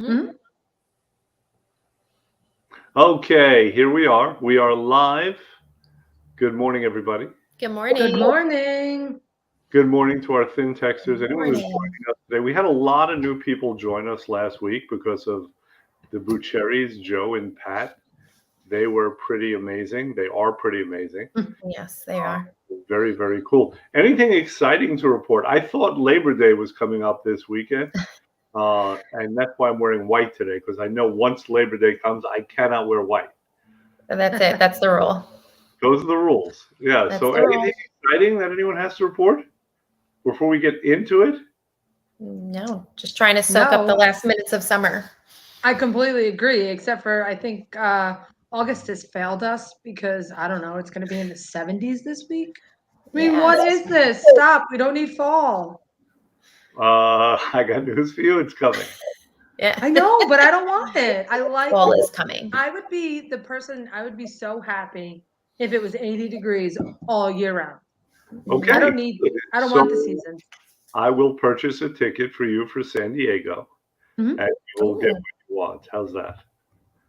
Mhm. Okay, here we are. We are live. Good morning, everybody. Good Good morning. morning. Good morning to our thin Good texters. Anyone who's morning. joining us today, we had a lot of new people join us last week because of the Bucheris, Joe and Pat. They were pretty amazing. They are pretty amazing. Yes, they are. Very, very cool. Anything exciting to report? I thought Labor Day was coming up this weekend, and that's why I'm wearing white today because I know once Labor Day comes, I cannot wear white. That's it. That's the rule. Those are the rules. Yeah. That's So the rule. anything exciting that anyone has to report before we get into it? No, just trying to soak up the No, last minutes of summer. I completely agree, except for I think August has failed us because I don't know, it's going to be in the 70s this week. I mean, Yeah. what is this? Stop. We don't need fall. I got news for you. It's coming. Yeah. I know, but I don't want it. I like Fall is coming. I would be the person, I would be so happy if it was 80 degrees all year round. I Okay. don't need, I don't want the So seasons. I will purchase a ticket for you for San Diego, Mhm. and you will get Ooh. what you want. How's that?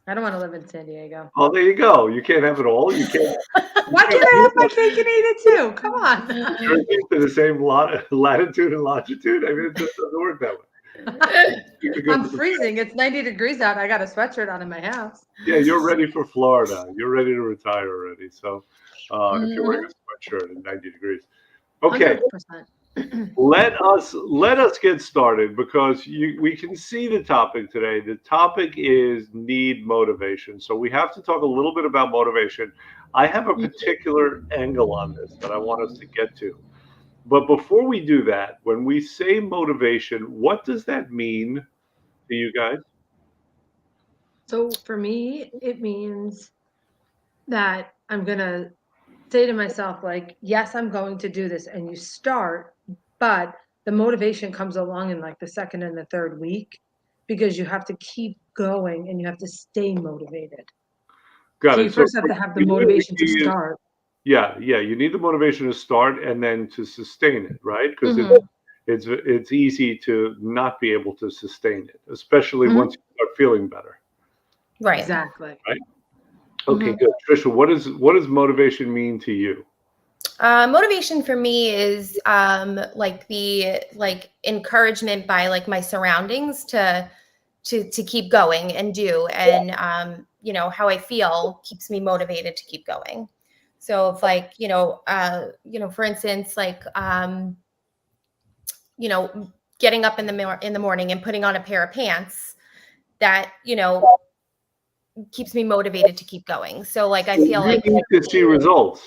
I don't want to live in San Diego. Oh, there you go. You can't have it all. You can't. You Why can't can't I have my cake and eat it too? Come on. you're used to the same latitude and longitude. I mean, it just doesn't work that way. You could go I'm to the freezing. It's 90 degrees out. I got a sweatshirt on in my house. Yeah, you're ready for Florida. You're ready to retire already. So, if you're wearing Mhm. a sweatshirt at 90 degrees, okay. 100%. Let us get started because we can see the topic today. The topic is need motivation. So we have to talk a little bit about motivation. I have a particular angle on this that I want us to get to. But before we do that, when we say motivation, what does that mean to you guys? So for me, it means that I'm going to say to myself, like, yes, I'm going to do this. And you start, but the motivation comes along in like the second and the third week because you have to keep going and you have to stay motivated. Got So you it. So first have to have the you know what the motivation to key is? start. Yeah, yeah. You need the motivation to start and then to sustain it, right? Because Hmm. it's easy to not be able to sustain it, especially Hmm. once you start feeling better, Right. Exactly. right? Okay, Hmm. good. Trisha, what does motivation mean to you? Motivation for me is like the encouragement by like my surroundings to keep going and do, and how I feel keeps me motivated to keep going. So if like for instance, like you know getting up in the morning and putting on a pair of pants that keeps me motivated to keep going. So like I So feel you like need to see results.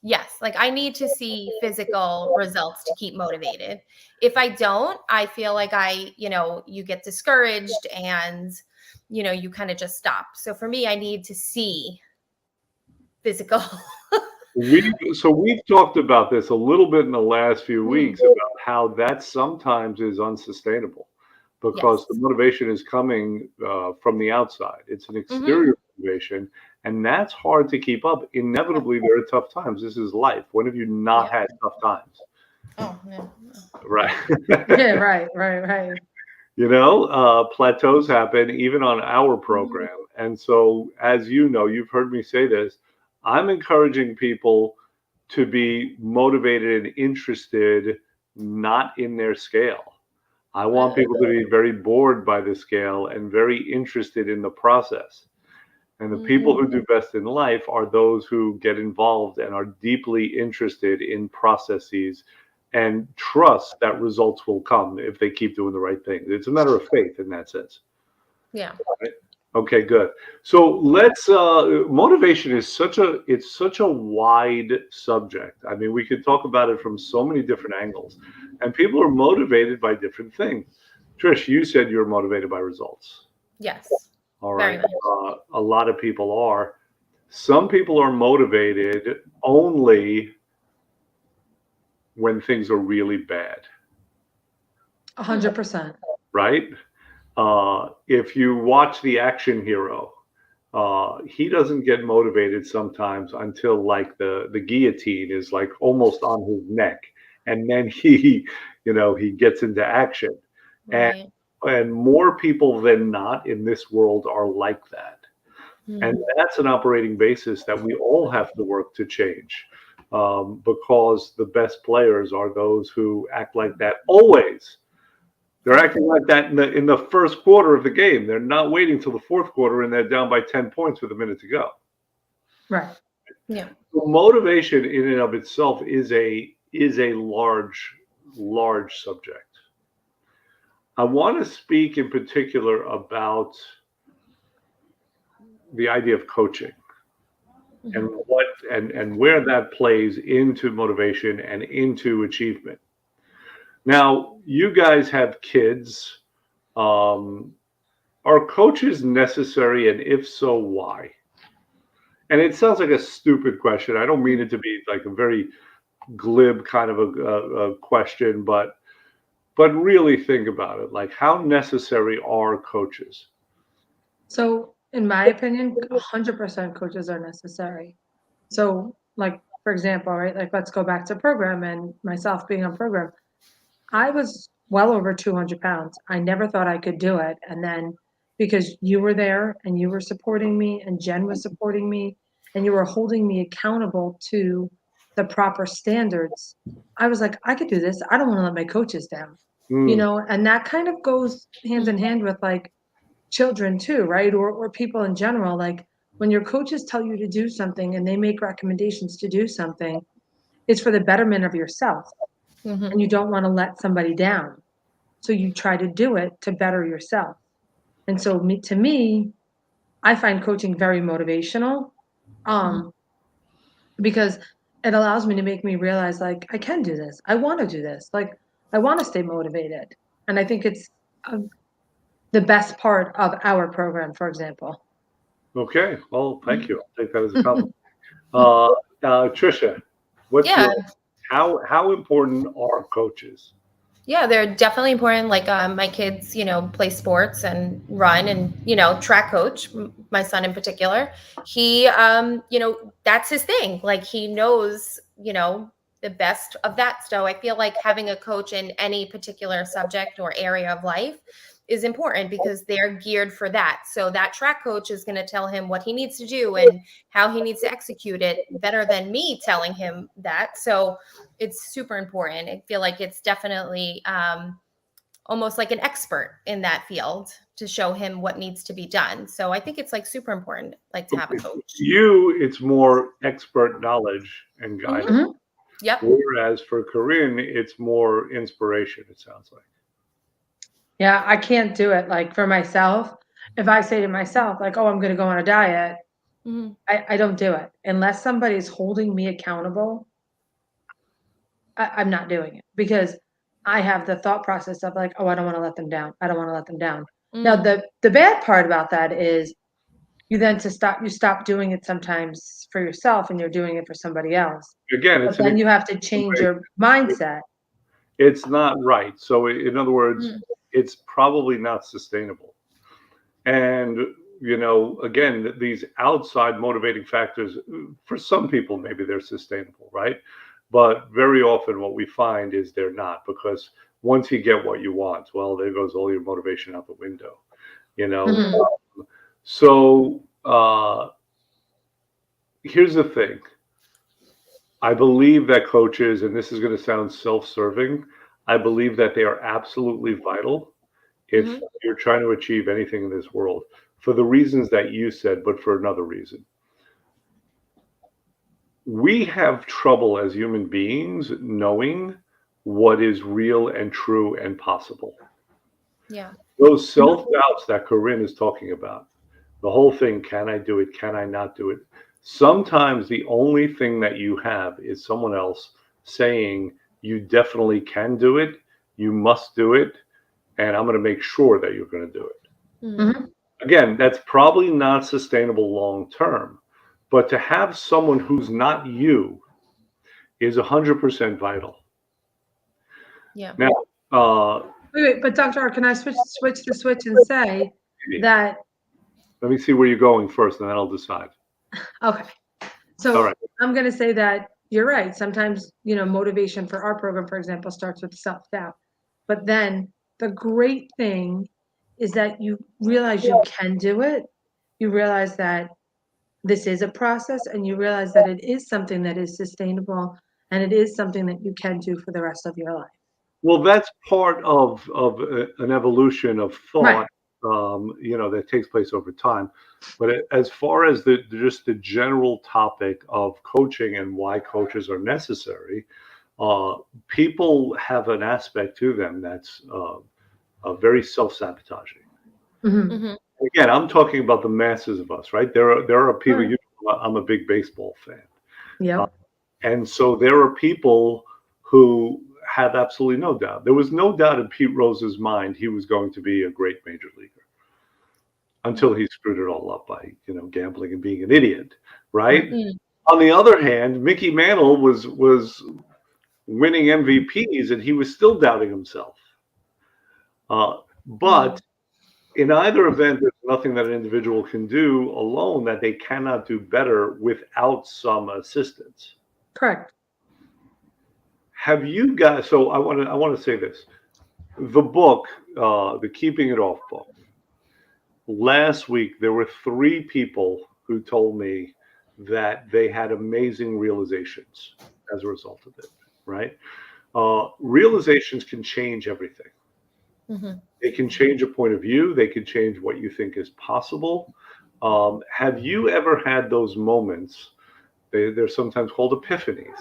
yes, like I need to see physical results to keep motivated. If I don't, I feel like you get discouraged and you kind of just stop. So for me, I need to see physical. We've talked about this a little bit in the last few Mm. weeks about how that sometimes is unsustainable because the Yes. motivation is coming from the outside. It's an Hmm. exterior motivation, and that's hard to keep up. Inevitably, there are tough times. This is life. When have you not Yep. had tough times? Oh no. Right. Yeah, right, right, right. Plateaus happen even on our Mhm. program. And so, as you know, you've heard me say this, I'm encouraging people to be motivated and interested, not in their scale. I want people to be very bored by the scale and very interested in the process. And the people Mhm. who do best in life are those who get involved and are deeply interested in processes and trust that results will come if they keep doing the right thing. It's a matter of faith in that sense. Yeah. Right? Okay, good. So let's motivation is such a wide subject. I mean, we could talk about it from so many different angles. And people are motivated by different things. Trish, you said you're motivated by results. Yes. All Very right. much. A lot of people are. Some people are motivated only when things are really bad, 100%. right? If you watch the action hero, he doesn't get motivated sometimes until like the guillotine is like almost on his neck, and then he gets into action. And Right. And more people than not in this world are like that. And that's an operating basis that we all have to work to change, because the best players are those who act like that always. They're acting like that in the first quarter of the game. They're not waiting till the fourth quarter and they're down by 10 points with a minute to go. Right. Yeah. So motivation in and of itself is a large subject. I want to speak in particular about the idea of coaching and what and where that plays into motivation and into achievement. Now, you guys have kids. Are coaches necessary, and if so, why? And it sounds like a stupid question. I don't mean it to be like a very glib kind of a question, but really think about it. Like, how necessary are coaches? So in my opinion, 100% coaches are necessary. So like, for example, right, like let's go back to program and myself being on program. I was well over 200 pounds. I never thought I could do it. And then because you were there and you were supporting me and Jen was supporting me and you were holding me accountable to the proper standards, I was like, I could do this. I don't want to let my coaches down, Mm, and that kind of goes hands in hand with like children too, right? Or people in general. Like when your coaches tell you to do something and they make recommendations to do something, it's for the betterment of yourself and you don't want to let somebody down. So you try to do it to better yourself. And so to me, I find coaching very motivational, because it allows me to make me realize like I can do this. I want to do this. Like I want to stay motivated. And I think it's the best part of our program, for example. okay. Well, thank you. I'll take that as a compliment. Trisha, what's Yeah. your how important are coaches? Yeah, they're definitely important. Like my kids, play sports and run and, track coach, my son in particular. He, that's his thing. Like he knows, the best of that. So I feel like having a coach in any particular subject or area of life is important because they're geared for that. So that track coach is going to tell him what he needs to do and how he needs to execute it better than me telling him that. So it's super important. I feel like it's definitely almost like an expert in that field to show him what needs to be done. So I think it's like super important, like to have a coach. You, it's more expert knowledge and guidance. Mhm. Yep. Whereas for Corinne, it's more inspiration, it sounds like. Yeah, I can't do it. Like for myself, if I say to myself, like, oh, I'm going to go on a diet, Mm-hmm. I don't do it unless somebody's holding me accountable. I'm not doing it because I have the thought process of like, oh, I don't want to let them down. I don't want to let them down. Now, the bad part about that is you stop doing it sometimes for yourself and you're doing it for somebody else. Again, But then you have to change your mindset. it's not right. So, in other words, it's probably not sustainable. And, again, these outside motivating factors, for some people, maybe they're sustainable, right? But very often what we find is they're not, because once you get what you want, well, there goes all your motivation out the window, you know? Mhm. So here's the thing. I believe that coaches, and this is going to sound self-serving, I believe that they are absolutely vital if you're trying to achieve anything in this world for the reasons that you said, but for another reason. We have trouble as human beings knowing what is real and true and possible. Yeah. Those self-doubts that Corinne is talking about, the whole thing, can I do it? Can I not do it? Sometimes the only thing that you have is someone else saying, you definitely can do it, you must do it, and I'm going to make sure that you're going to do it. Mhm. Again, that's probably not sustainable long term, but to have someone who's not you is 100% vital. Yeah. Now, Wait, but Dr. R, can I switch the switch and say that, let me see where you're going first, and then I'll decide. okay. All So right. I'm going to say that you're right. Sometimes, motivation for our program, for example, starts with self-doubt. But then the great thing is that you realize you can do it. You realize that this is a process, and you realize that it is something that is sustainable, and it is something that you can do for the rest of your life. Well, that's part of an evolution of Right. thought, that takes place over time. But as far as just the general topic of coaching and why coaches are necessary, uh, people have an aspect to them that's very self-sabotaging. Mhm. Mhm. Again, I'm talking about the masses of us, right? There are people. Right. I'm a big baseball fan. Uh, Yep. And so there are people who have absolutely no doubt. There was no doubt in Pete Rose's mind he was going to be a great major leaguer until he screwed it all up by, gambling and being an idiot, right? Right. Mm. On the other hand, Mickey Mantle was winning MVPs and he was still doubting himself. But in either event, there's nothing that an individual can do alone that they cannot do better without some assistance. Correct. Have you guys? So I want to say this: the book, the Keeping It Off book. Last week, there were 3 people who told me that they had amazing realizations as a result of it. Right? Realizations can change everything. Mhm. They can change a point of view. They can change what you think is possible. Have you ever had those moments? They're sometimes called epiphanies,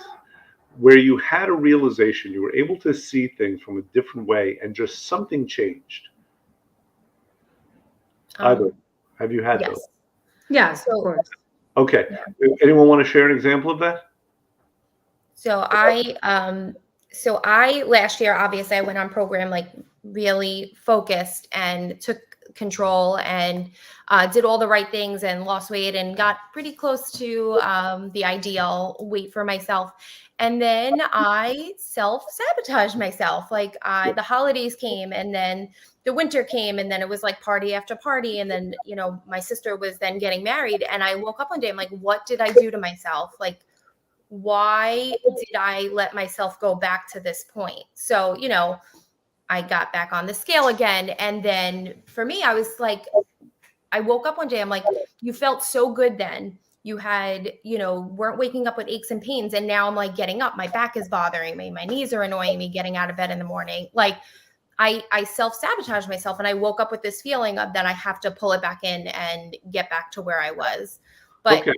where you had a realization, you were able to see things from a different way, and just something changed. Either. Um, Have you had those? yes. Yes, of So course. Okay. yeah. Anyone want to share an example of that? So I last year, obviously I went on program, like really focused and took control and did all the right things and lost weight and got pretty close to the ideal weight for myself. And then I self-sabotaged myself. Like the holidays came and then the winter came and then it was like party after party. And then, my sister was then getting married and I woke up one day, I'm like, what did I do to myself? Like, why did I let myself go back to this point? So, I got back on the scale again. And then for me, I was like, I woke up one day, I'm like, you felt so good then. You had, weren't waking up with aches and pains. And now I'm like getting up. My back is bothering me. My knees are annoying me getting out of bed in the morning. Like I self-sabotaged myself and I woke up with this feeling of that I have to pull it back in and get back to where I was. But Okay.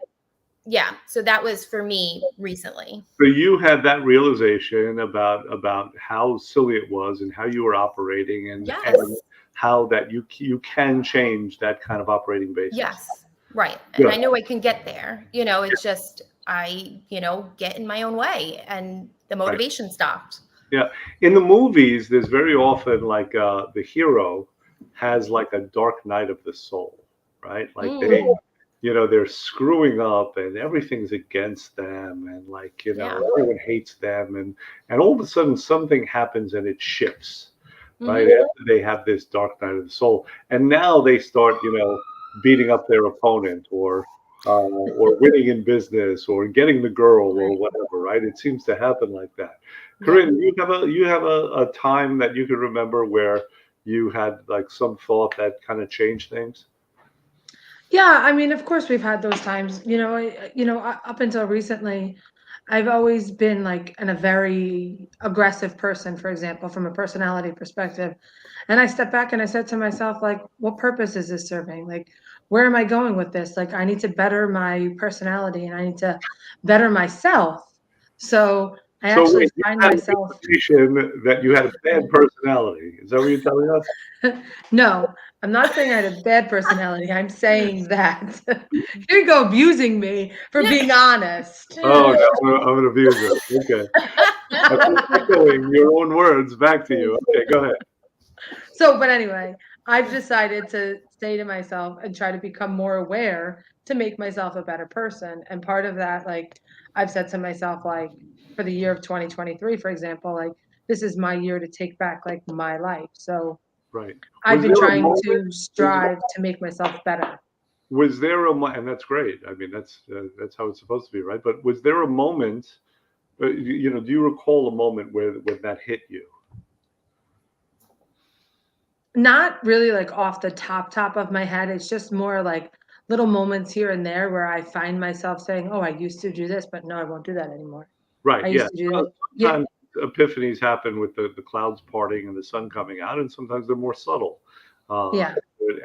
yeah, so that was for me recently. So you had that realization about how silly it was and how you were operating and Yes. how that you can change that kind of operating basis. Yes. Right. And Good. I know I can get there. It's just I, get in my own way and the Right. motivation stopped. Yeah. In the movies, there's very often like the hero has like a dark night of the soul, right? Like Mm, they're screwing up and everything's against them and like, yeah. everyone hates them and all of a sudden something happens and it shifts, right? Hmm. After they have this dark night of the soul. And now they start, beating up their opponent or winning in business or getting the girl or Right. whatever, right? It seems to happen like that. Yeah. Corinne, you have a time that you can remember where you had like some thought that kind of changed things? Yeah, I mean, of course, we've had those times. Up until recently, I've always been like a very aggressive person, for example, from a personality perspective. And I stepped back and I said to myself, like, what purpose is this serving? Like, where am I going with this? Like, I need to better my personality and I need to better myself. So I So actually wait, you find had a myself. realization that you had a bad personality. Is that what you're telling us? No, I'm not saying I had a bad personality. I'm saying that here you go abusing me for Yeah. being honest. Oh, no, I'm an abuser. Okay. I'm just echoing your own words back to you. Okay, go ahead. So, but anyway, I've decided to say to myself and try to become more aware to make myself a better person. And part of that, like, I've said to myself, like, for the year of 2023, for example, like, this is my year to take back, like, my life. So Right. I've Was been there a trying moment? to Was strive to make myself better. was there a and that's great. I mean, that's how it's supposed to be, right? But was there a moment? Do you recall a moment where when that hit you? Not really like off the top of my head. It's just more like little moments here and there where I find myself saying, "Oh, I used to do this, but no, I won't do that anymore. I Right, yeah. used to do that." Yeah, Sometimes epiphanies happen with the clouds parting and the sun coming out, and sometimes they're more subtle. Uh, yeah.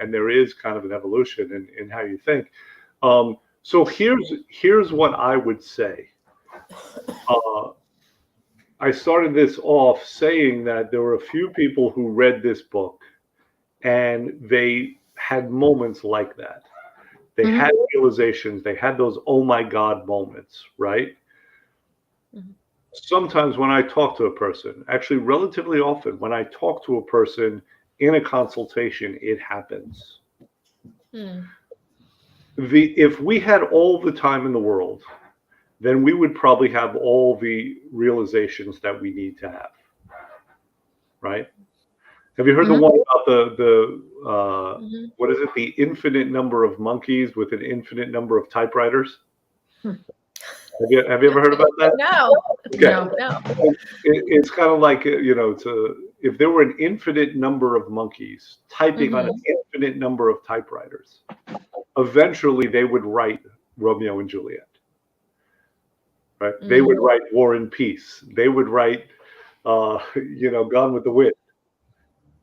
and there is kind of an evolution in how you think. So here's what I would say. Uh, I started this off saying that there were a few people who read this book and they had moments like that. They Mhm. had realizations, they had those oh my God moments, right? Mhm. Sometimes when I talk to a person, actually relatively often, when I talk to a person in a consultation, it happens. Hmm. If we had all the time in the world, then we would probably have all the realizations that we need to have, right? Have you heard the Mhm. one about the Mhm. what is it? The infinite number of monkeys with an infinite number of typewriters. Hmm. Have you ever heard about that? No, Okay, No. no. it's kind of like if there were an infinite number of monkeys typing on an Mhm. infinite number of typewriters, eventually they would write Romeo and Juliet, right? They would Mm. write War and Peace. They would write, Gone with the Wind,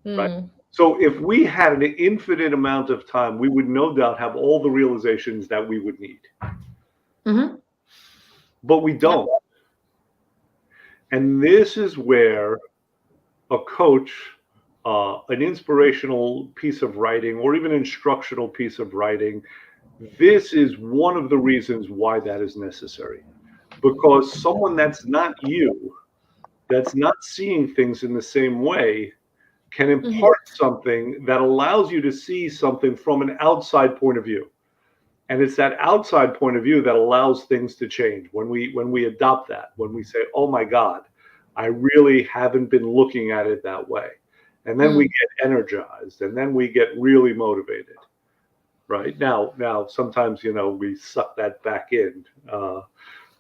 right? Mm. So if we had an infinite amount of time, we would no doubt have all the realizations that we would need, Mhm. but we Yep. don't. And this is where a coach, an inspirational piece of writing, or even instructional piece of writing, this is one of the reasons why that is necessary. Because someone that's not you, that's not seeing things in the same way, can Mhm. impart something that allows you to see something from an outside point of view. And it's that outside point of view that allows things to change. When we adopt that, when we say, "Oh my God, I really haven't been looking at it that way," and then we Mm. get energized, and then we get really motivated. Right now, sometimes we suck that back in,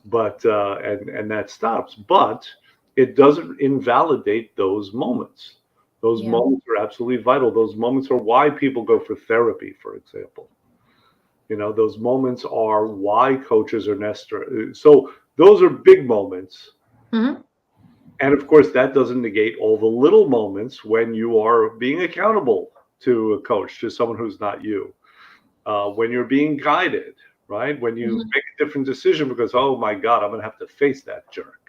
but and that stops. But it doesn't invalidate those moments. Those Yeah. moments are absolutely vital. Those moments are why people go for therapy, for example. Those moments are why coaches are necessary. So those are big moments. Mhm. And of course, that doesn't negate all the little moments when you are being accountable to a coach, to someone who's not you, when you're being guided, right? When you Mhm. make a different decision because, oh my God, I'm going to have to face that jerk.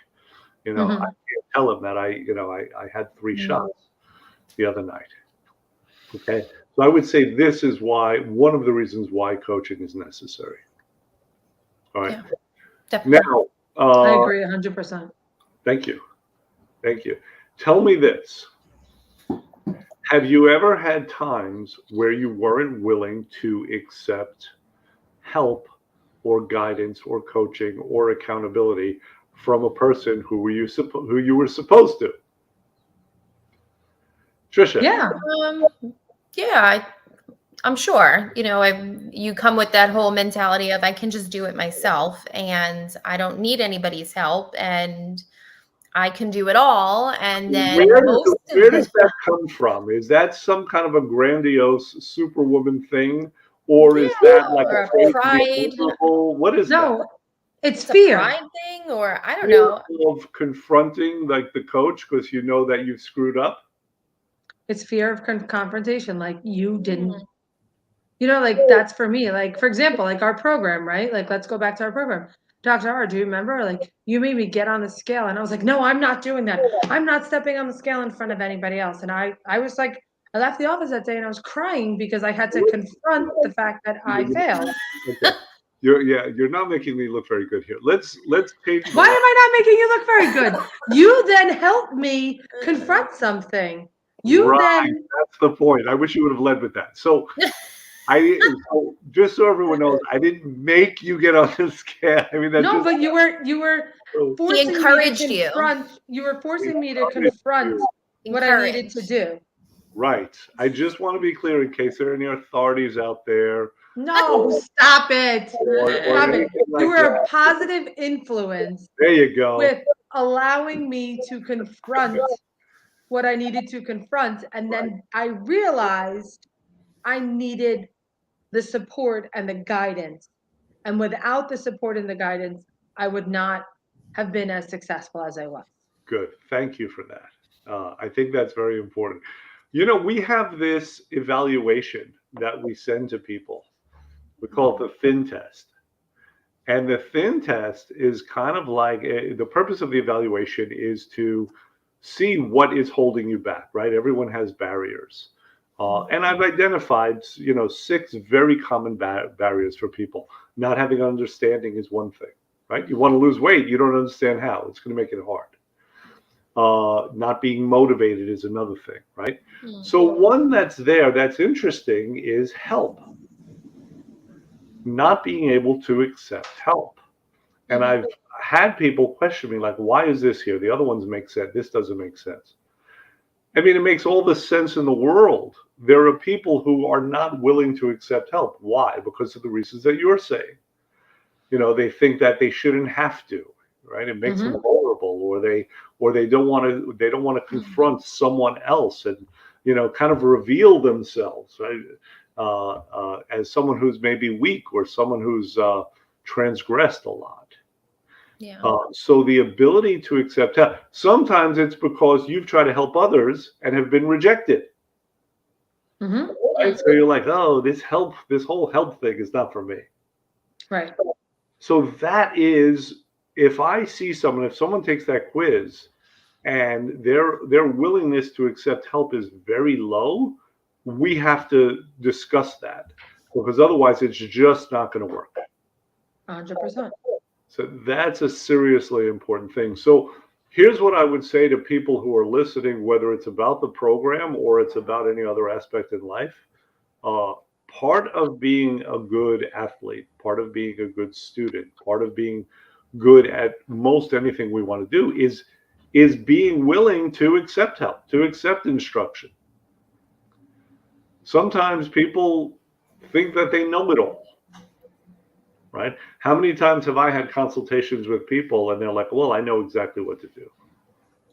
I Mhm. can't tell him that I had 3 shots Mm. the other night. Okay. So I would say this is why, one of the reasons why coaching is necessary. All right. Yeah, definitely. Now, I uh, agree 100%. thank you. Thank you. Tell me this. Have you ever had times where you weren't willing to accept help or guidance or coaching or accountability from a person who you were supposed to? Trisha. Yeah. Um, yeah, I'm sure. You come with that whole mentality of I can just do it myself and I don't need anybody's help and I can do it all. And then most Where of does the that come from? Is that some kind of a grandiose superwoman thing? Or is that yeah, like or a a trait to be pride, vulnerable? What is that? No, it's it's a fear. pride thing, or I don't Fear know. of confronting like the coach because you know that you've screwed up? It's fear of confrontation. Like you Hmm. didn't, like that's for me. Like, for example, like our program, right? Like, let's go back to our program. Dr. R, do you remember? Like, you made me get on the scale. And I was like, no, I'm not doing that. I'm not stepping on the scale in front of anybody else. And I was like, I left the office that day and I was crying because I had to confront the fact that I failed. Okay. You're not making me look very good here. Let's change the Why am line. I not making you look very good? You then helped me confront something. You Right. then That's the point. I wish you would have led with that. So just so everyone knows, I didn't make you get on the scale. I mean, that no, just but you were so He forcing me to encouraged you. confront. You were forcing me to encouraged confront you. what I needed to Encouraged. do. Right. I just want to be clear in case there are any authorities out there No, stop it. or Stop it. anything You like were a that. positive influence There you go. with allowing me to confront what I needed to confront. And then I realized I needed the support and the guidance. And without the support and the guidance, I would not have been as successful as I was. Good. Thank you for that. I think that's very important. We have this evaluation that we send to people. We call it the thin test. And the thin test is kind of like the purpose of the evaluation is to see what is holding you back, right? Everyone has barriers. And I've identified, 6 very common barriers for people. Not having understanding is one thing, right? You want to lose weight, you don't understand how. It's going to make it hard. Not being motivated is another thing, right? So one that's there that's interesting is help. Not being able to accept help. And I've had people question me like, why is this here? The other ones make sense. This doesn't make sense. I mean, it makes all the sense in the world. There are people who are not willing to accept help. Why? Because of the reasons that you're saying. They think that they shouldn't have to, right? It makes them vulnerable, or they don't want to confront someone else and kind of reveal themselves, right? As someone who's maybe weak or someone who's transgressed a lot. Yeah. So the ability to accept help, sometimes it's because you've tried to help others and have been rejected. Right? So you're like, oh, this whole help thing is not for me. Right. So that is, if someone takes that quiz and their willingness to accept help is very low, we have to discuss that, because otherwise it's just not going to work. 100%. So that's a seriously important thing. So here's what I would say to people who are listening, whether it's about the program or it's about any other aspect in life. Part of being a good athlete, part of being a good student, part of being good at most anything we want to do is being willing to accept help, to accept instruction. Sometimes people think that they know it all. Right? How many times have I had consultations with people and they're like, well, I know exactly what to do.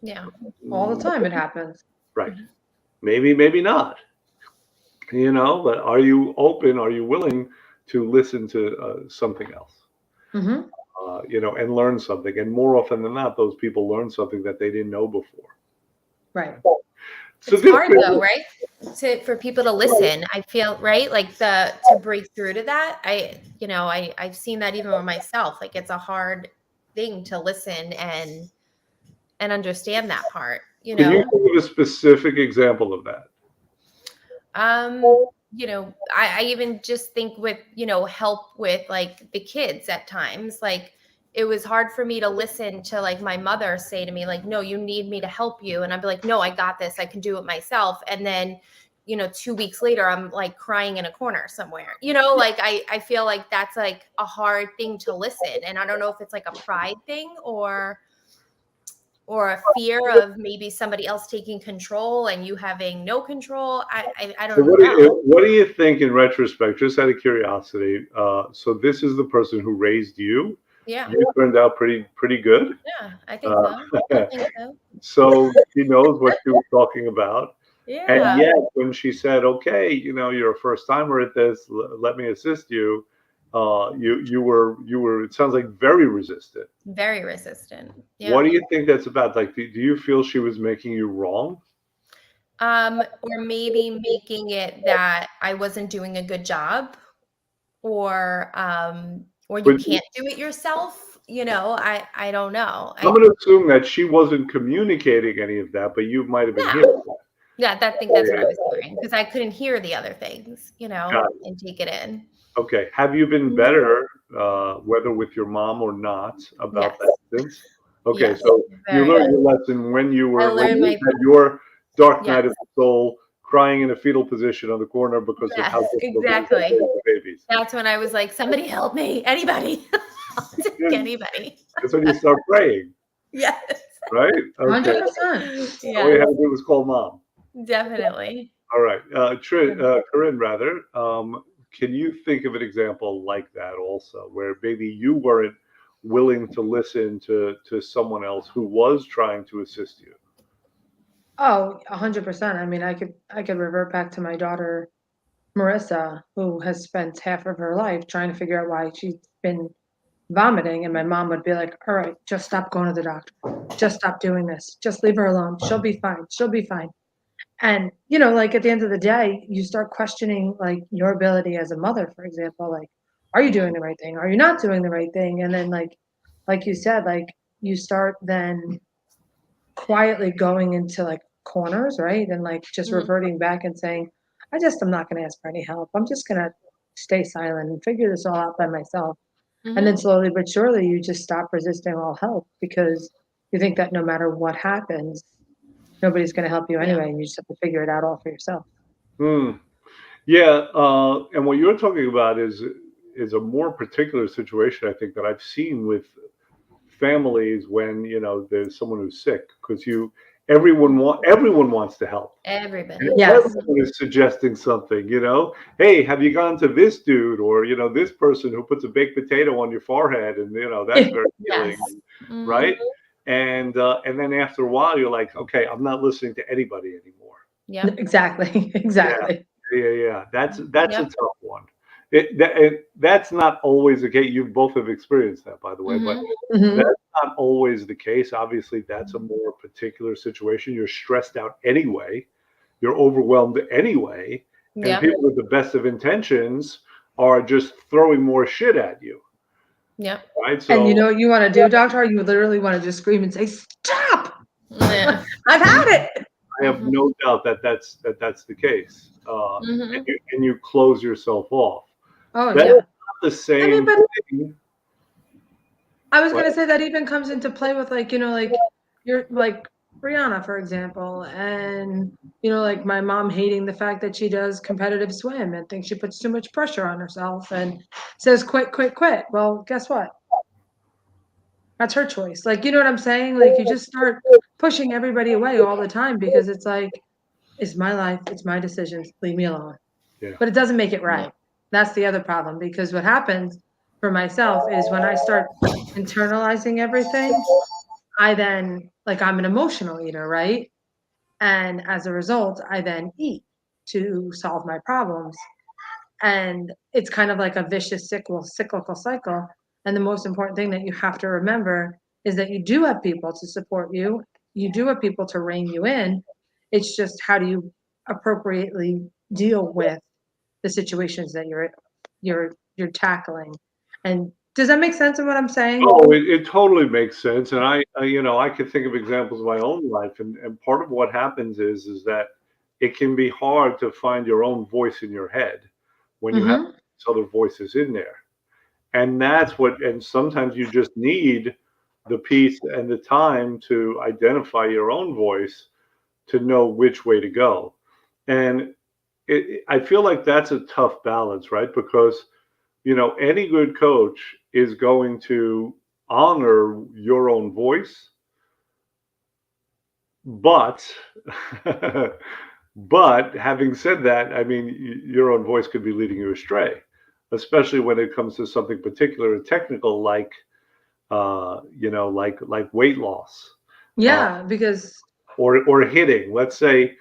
Yeah. All the time it happens. Right. Maybe not. But are you open? Are you willing to listen to something else? And learn something. And more often than not, those people learn something that they didn't know before. Right. So it's hard though, right? For people to listen, I feel, right? Like to break through to that. I've seen that even with myself. Like it's a hard thing to listen and understand that part. Can you give a specific example of that? I even just think with, help with like the kids at times, like it was hard for me to listen to like my mother say to me, like, no, you need me to help you. And I'd be like, no, I got this. I can do it myself. And then, 2 weeks later, I'm like crying in a corner somewhere, like I feel like that's like a hard thing to listen. And I don't know if it's like a pride thing or a fear of maybe somebody else taking control and you having no control. I don't know. What do you think in retrospect, just out of curiosity? So this is the person who raised you. Yeah. You turned out pretty good. Yeah, I think so. So she knows what she was talking about. Yeah. And yet when she said, okay, you're a first timer at this, let me assist you. You were, it sounds like very resistant. Very resistant. Yeah. What do you think that's about? Like, do you feel she was making you wrong? Or maybe making it that I wasn't doing a good job, or you can't do it yourself. I don't know. I'm going to assume that she wasn't communicating any of that, but you might have been hearing that. Yeah, I think that's what I was doing, because I couldn't hear the other things, and take it in. Okay. Have you been better, whether with your mom or not, about that since? Okay, yes, so you learned your lesson when you had your dark night of the soul, crying in a fetal position on the corner because of how exactly the babies. That's when I was like, somebody help me, anybody. Anybody. That's when you start praying. Yes. Right? Okay. 100%. Yeah. All you had to do was call mom. Definitely. All right. Corinne, rather, can you think of an example like that also, where maybe you weren't willing to listen to someone else who was trying to assist you? Oh, 100%. I mean, I could revert back to my daughter, Marissa, who has spent half of her life trying to figure out why she's been vomiting, and my mom would be like, "All right, just stop going to the doctor. Just stop doing this. Just leave her alone. She'll be fine. She'll be fine." And, like at the end of the day, you start questioning like your ability as a mother, for example, like, are you doing the right thing? Are you not doing the right thing? And then like you said, like you start then quietly going into like corners, right? And like just Mhm. reverting back and saying, I'm not going to ask for any help. I'm just going to stay silent and figure this all out by myself. And then Mhm. slowly but surely, you just stop resisting all help because you think that no matter what happens, nobody's going to help you Yeah. anyway. And you just have to figure it out all for yourself. Hmm. Yeah, and what you're talking about is a more particular situation I think that I've seen with families when there's someone who's sick because everyone wants to help. And Everybody. Yes. Mhm. everyone is suggesting something, Hey, have you gone to this dude or this person who puts a baked potato on your forehead and that's very healing, Yes. Mhm. right? And then after a while you're like, okay, I'm not listening to anybody anymore. Yep. Exactly. Yeah, Exactly. yeah. That's a Yep. tough one. That's not always the case. You both have experienced that, by the way, but Mhm. Hmm. that's not always the case. Obviously, that's a more particular situation. You're stressed out anyway. You're overwhelmed anyway, and Yep. people with the best of intentions are just throwing more shit at you, Yep. right? And you So know what you want to do, doctor? You literally want to just scream and say, "Stop! Yeah. I've had Mhm. it." I have Mhm. no doubt that that's the case, and Mhm. you close yourself off. Oh That's yeah. Yep. not the I mean, same but thing. I was But gonna say that even comes into play with like, like you're like Brianna, for example, and like my mom hating the fact that she does competitive swim and thinks she puts too much pressure on herself and says quit, quit, quit. Well, guess what? That's her choice. Like, you know what I'm saying? Like you just start pushing everybody away all the time because it's like, it's my life, it's my decisions, leave me alone. yeah, But it doesn't make it Yeah. right. That's the other problem because what happens for myself is when I start internalizing everything, I then like I'm an emotional eater, right? And as a result, I then eat to solve my problems. And it's kind of like a vicious cyclical cycle. And the most important thing that you have to remember is that you do have people to support you. You do have people to rein you in. It's just how do you appropriately deal with the situations that you're tackling. And does that make sense of what I'm saying? oh, it totally makes sense, and I could think of examples of my own life, and part of what happens is that it can be hard to find your own voice in your head when you have Hmm. these other voices in there, and and sometimes you just need the peace and the time to identify your own voice to know which way to go, and I feel like that's a tough balance, right? Because any good coach is going to honor your own voice, but but having said that, I mean, your own voice could be leading you astray, especially when it comes to something particular and technical like like weight loss, uh, Yeah, because or hitting. Let's say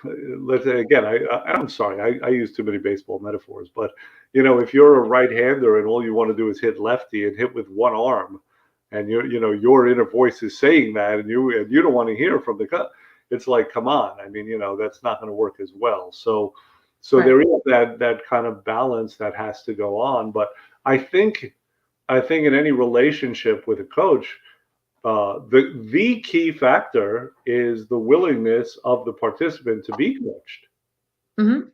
again, I'm sorry, I use too many baseball metaphors, but if you're a right-hander and all you want to do is hit lefty and hit with one arm, and your inner voice is saying that, and you don't want to hear from the cut, it's like, come on, I mean, that's not going to work as well. So right. there is that kind of balance that has to go on, but I think I think in any relationship with a coach, the key factor is the willingness of the participant to be coached. Hmm.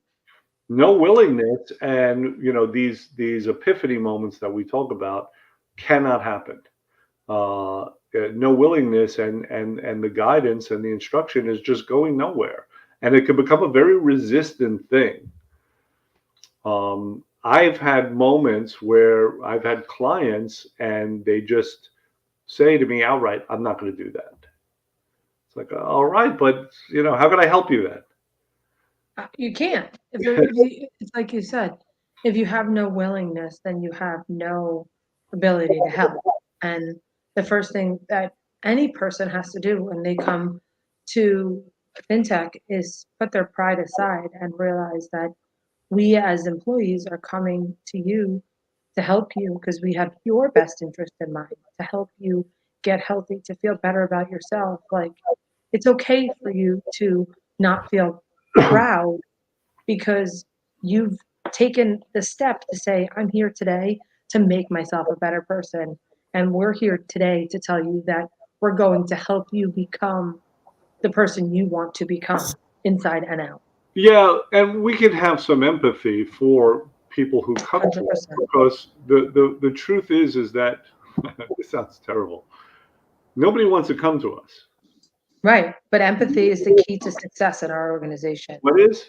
No willingness, and these epiphany moments that we talk about cannot happen. No willingness, and the guidance and the instruction is just going nowhere, and it can become a very resistant thing. I've had moments where I've had clients and they just say to me outright, "I'm not going to do that." It's like, all right, but how can I help you then? You can't. It's like you said, if you have no willingness, then you have no ability to help. And the first thing that any person has to do when they come to fintech is put their pride aside and realize that we as employees are coming to you to help you because we have your best interest in mind, to help you get healthy, to feel better about yourself. Like, it's okay for you to not feel proud because you've taken the step to say, I'm here today to make myself a better person. And we're here today to tell you that we're going to help you become the person you want to become inside and out. Yeah, and we can have some empathy for people who come to us 100%. because the truth is that this sounds terrible. Nobody wants to come to us. Right. But empathy is the key to success in our organization. What is?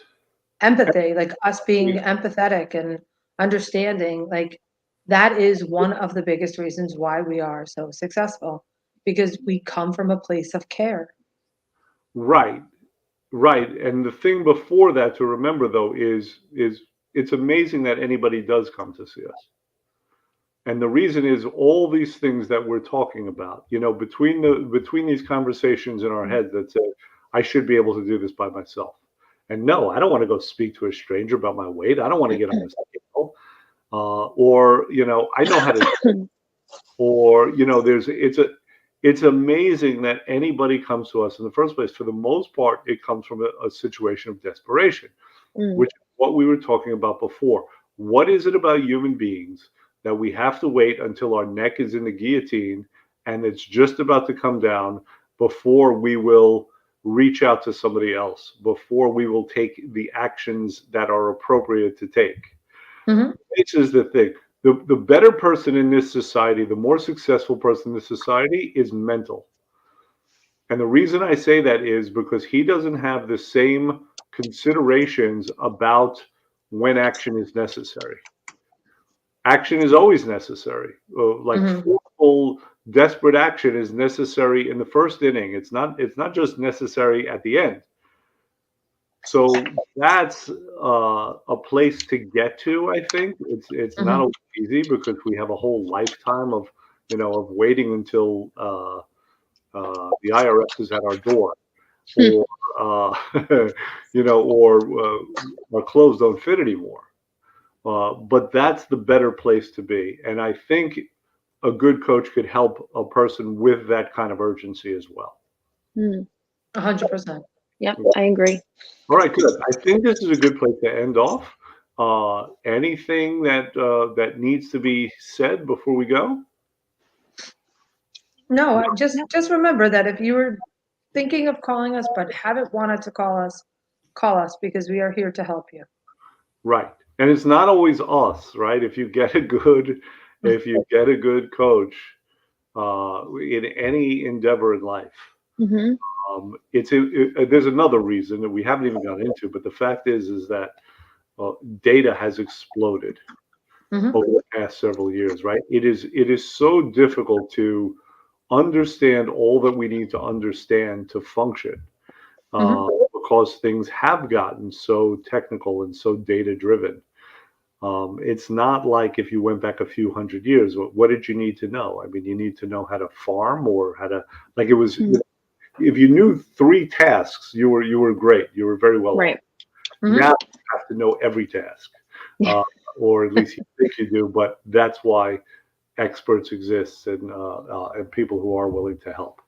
Empathy, like us being empathetic and understanding, like that is one of the biggest reasons why we are so successful because we come from a place of care. Right, right. And the thing before that to remember though is it's amazing that anybody does come to see us. And the reason is all these things that we're talking about, between these conversations in our heads that say, I should be able to do this by myself. And no, I don't want to go speak to a stranger about my weight. I don't want to get on the scale. Or, I know how to, or, it's amazing that anybody comes to us in the first place. For the most part, it comes from a situation of desperation, which is what we were talking about before. What is it about human beings that we have to wait until our neck is in the guillotine and it's just about to come down before we will reach out to somebody else, before we will take the actions that are appropriate to take? Mm-hmm. This is the thing. The better person in this society, the more successful person in this society is mental. And the reason I say that is because he doesn't have the same considerations about when action is necessary. Action is always necessary. Forceful, desperate action is necessary in the first inning. It's not just necessary at the end. So that's a place to get to. I think it's not always easy because we have a whole lifetime of waiting until the IRS is at our door, or our clothes don't fit anymore. But that's the better place to be, and I think a good coach could help a person with that kind of urgency as well. 100%. Yep, I agree. All right, good. I think this is a good place to end off. Anything that needs to be said before we go? No, just remember that if you were thinking of calling us but haven't wanted to call us because we are here to help you. Right. And it's not always us, right? If you get a good coach in any endeavor in life, there's another reason that we haven't even gone into, but the fact is that data has exploded over the past several years, right? It is so difficult to understand all that we need to understand to function. Because things have gotten so technical and so data driven. It's not like if you went back a few hundred years, what did you need to know? I mean, you need to know how to farm or how to, like it was, if you knew 3 tasks, you were great. You were very well. Right. Now you have to know every task, or at least you think you do, but that's why experts exist and people who are willing to help.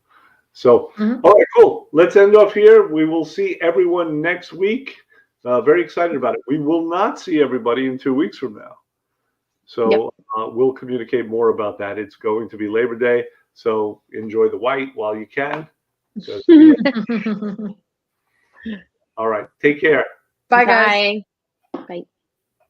So, all right, cool. Let's end off here. We will see everyone next week. Very excited about it. We will not see everybody in 2 weeks from now. So we'll communicate more about that. It's going to be Labor Day. So enjoy the white while you can. All right. Take care. Bye, guys. Bye.